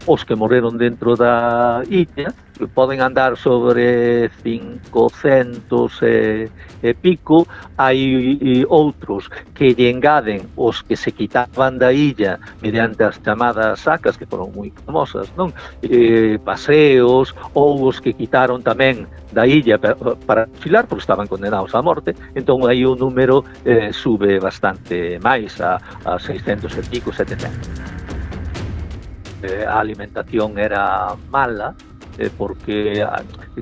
os que morreron dentro da illa, que poden andar sobre 500 e pico. Hai outros que lle engaden os que se quitaban da illa mediante as chamadas sacas, que foron moi famosas, non? Paseos, ou os que quitaron tamén da illa para fusilar, porque estaban condenados á morte. Entón aí o número sube bastante máis, a 600 e pico, 700. A alimentación era mala, porque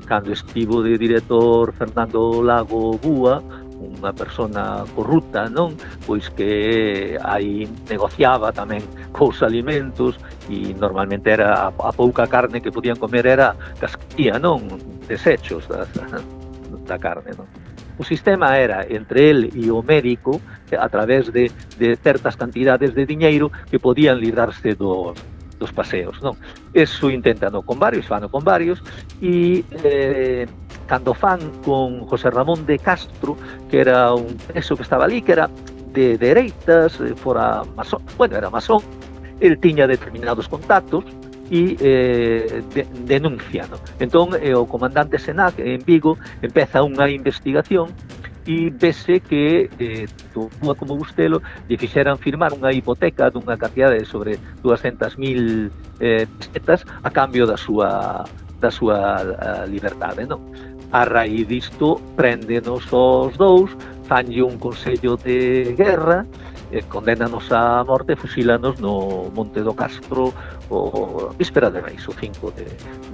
cando estivo de director Fernando Lago Búa, unha persona corrupta, non? Pois que aí negociaba tamén cos alimentos, e normalmente era a pouca carne que podían comer era casquía, non? Desechos da carne, non? O sistema era entre el e o médico, a través de certas cantidades de diñeiro, que podían librarse dos paseos, non? Eso intentano con varios, e cando fan con José Ramón de Castro, que era un preso que estaba ali, que era de dereitas, fora masón, era masón, el tiña determinados contactos, e denuncian. Entón, o comandante Senac en Vigo empeza unha investigación, e vese que como Bustelo lle fixeran firmar unha hipoteca dunha cantidade de sobre 200.000 pesetas a cambio da súa liberdade, non? A raíz disto, préndenos os dous, fanlle un consello de guerra, condenanos a morte, fusílanos no Monte do Castro o víspera de Reis, o 5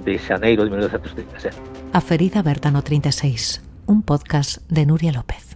de xaneiro de 1937. A ferida aberta no 36, un podcast de Nuria López.